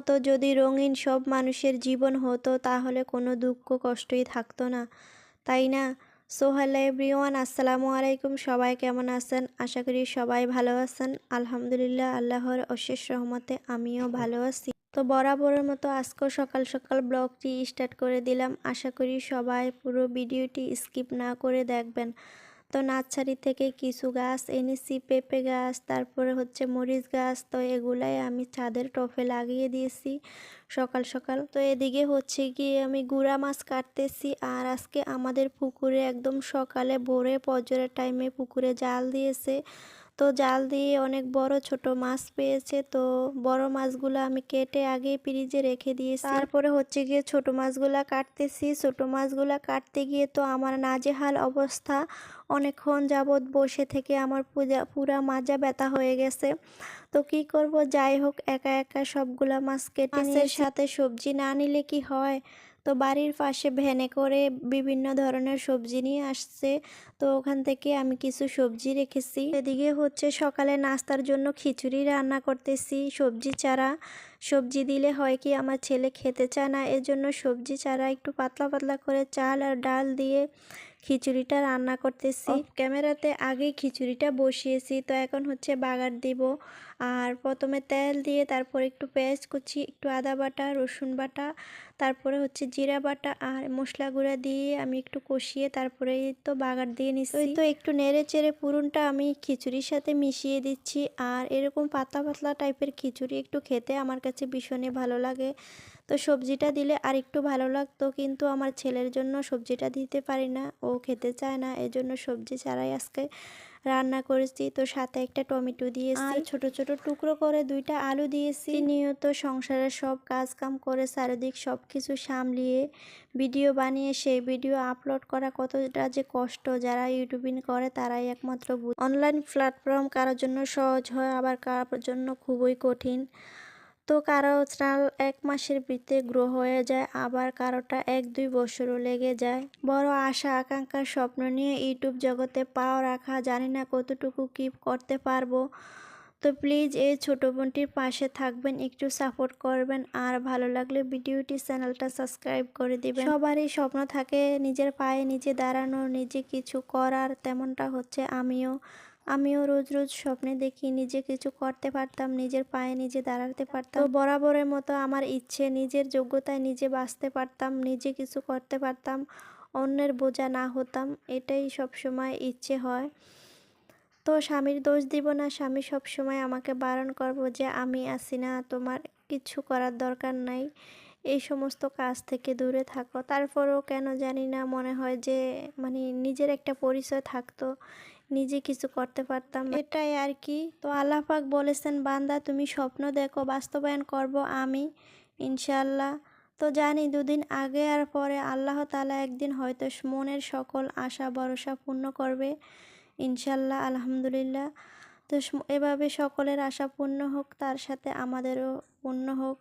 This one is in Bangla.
মতো যদি রঙিন সব মানুষের জীবন হতো তাহলে কোনো দুঃখ কষ্টই থাকতো না, তাই না? সো হ্যালো এভরিওয়ান, আসসালামু আলাইকুম। সবাই কেমন আছেন? আশা করি সবাই ভালো আছেন। আলহামদুলিল্লাহ, আল্লাহর অশেষ রহমতে আমিও ভালো আছি। তো বরাবরের মতো আজকেও সকাল সকাল ব্লগটি স্টার্ট করে দিলাম। আশা করি সবাই পুরো ভিডিওটি স্কিপ না করে দেখবেন। তো নার্সারি থেকে কিছু গাছ এনেছি, পেঁপে গাছ, তারপরে হচ্ছে মরিচ গাছ। তো এগুলাই আমি ছাদের টবে লাগিয়ে দিয়েছি সকাল সকাল। তো এদিকে হচ্ছে গিয়ে আমি গুড়া মাছ কাটতেছি। আর আজকে আমাদের পুকুরে একদম সকালে ভোরে ফজরের টাইমে পুকুরে জাল দিয়েছে। তো জাল দিয়ে অনেক বড় ছোট মাছ পেয়েছে। তো বড় মাছগুলো আমি কেটে আগে ফ্রিজে রেখে দিয়েছি। তারপরে হচ্ছে গিয়ে ছোট মাছগুলা কাটতেছি। ছোট মাছগুলা কাটতে গিয়ে তো আমার নাজেহাল অবস্থা। অনেকক্ষণ যাবৎ বসে থেকে আমার পুরা মাজা ব্যথা হয়ে গেছে। তো কি করব, যাই হোক একা একা সবগুলা মাছ কেটে নিয়ে সাথে সবজি না নিলে কি হয়। তো বাড়ির পাশে ভ্যানে করে বিভিন্ন ধরনের সবজি নিয়ে আসছে। তো ওখান থেকে আমি কিছু সবজি রেখেছি। এদিকে হচ্ছে সকালে নাস্তার জন্য খিচুড়ি রান্না করতেছি সবজি ছাড়া। সবজি দিলে হয় কি আমার ছেলে খেতে চায় না, এর জন্য সবজি ছাড়া একটু পাতলা পাতলা করে চাল আর ডাল দিয়ে খিচুড়িটা রান্না করতেছি। ক্যামেরাতে আগেই খিচুড়িটা বসিয়েছি। তো এখন হচ্ছে বাগার দিব। আর প্রথমে তেল দিয়ে তারপর একটু পেঁয়াজ কুচি, একটু আদা বাটা, রসুন বাটা, তারপরে হচ্ছে জিরা বাটা আর মশলা গুঁড়া দিয়ে আমি একটু কষিয়ে তারপরে তো বাগার দিয়ে নিচ্ছি। তো একটু নেড়ে চেড়ে পুরনটা আমি খিচুড়ির সাথে মিশিয়ে দিচ্ছি। আর এরকম পাতলা পাতলা টাইপের খিচুড়ি একটু খেতে আমার কাছে ভীষণই ভালো লাগে। তো সবজিটা দিলে আর একটু ভালো লাগতো, কিন্তু আমার ছেলের জন্য সবজিটা দিতে পারি না, ও খেতে চায় না, এজন্য সবজি ছাড়াই আজকে রান্না করেছি। তো সাথে একটা টমেটো দিয়েছি আর ছোট ছোট টুকরো করে 2টা আলু দিয়েছি। নিয়ত সংসারের সব কাজ কাম করে চারিদিক সব কিছু সামলিয়ে ভিডিও বানিয়ে সেই ভিডিও আপলোড করা কতটা যে কষ্ট, যারা ইউটিউবিং করে তারাই একমাত্র বুঝে। অনলাইন প্ল্যাটফর্ম কারোর জন্য সহজ হয়, আবার কারোর জন্য খুবই কঠিন। তো কারো চ্যানেল 1 মাসের ভিতরে গ্রো হয়ে যায়, আবার কারোটা 1-2 বছরও লেগে যায়। বড় আশা আকাঙ্ক্ষার স্বপ্ন নিয়ে ইউটিউব জগতে পাও রাখা, জানি না কতটুকু কি করতে পারবো। তো প্লিজ এই ছোট বোনটির পাশে থাকবেন, একটু সাপোর্ট করবেন। আর ভালো লাগলে ভিডিওটি চ্যানেলটা সাবস্ক্রাইব করে দিবেন। সবারই স্বপ্ন থাকে নিজের পায়ে নিজে দাঁড়ানো, নিজে কিছু করার, তেমনটা হচ্ছে আমিও রোজ রোজ স্বপ্নে দেখি নিজে কিছু করতে পারতাম, নিজের পায়ে নিজে দাঁড়াতে পারতাম। তো বরাবরের মতো আমার ইচ্ছে নিজের যোগ্যতায় নিজে বাঁচতে পারতাম, নিজে কিছু করতে পারতাম, অন্যের বোঝা না হতাম, এটাই সবসময় ইচ্ছে হয়। তো স্বামীর দোষ দিব না, স্বামী সবসময় আমাকে বারণ করবো যে আমি আছি না, তোমার কিছু করার দরকার নাই, এই সমস্ত কাজ থেকে দূরে থাকো। তারপরেও কেন জানি না মনে হয় যে নিজের একটা পরিচয় থাকতো, নিজে কিছু করতে পারতাম, এটাই আর কি। তো আল্লাহ পাক বলেছেন, বান্দা তুমি স্বপ্ন দেখো, বাস্তবায়ন করব আমি ইনশাআল্লাহ। তো জানি দুদিন আগে আর পরে আল্লাহ তাআলা একদিন হয়তো মনের সকল আশা ভরসা পূর্ণ করবে ইনশাআল্লাহ, আলহামদুলিল্লাহ। তো এভাবে সকলের আশা পূর্ণ হোক, তার সাথে আমাদেরও পূর্ণ হোক।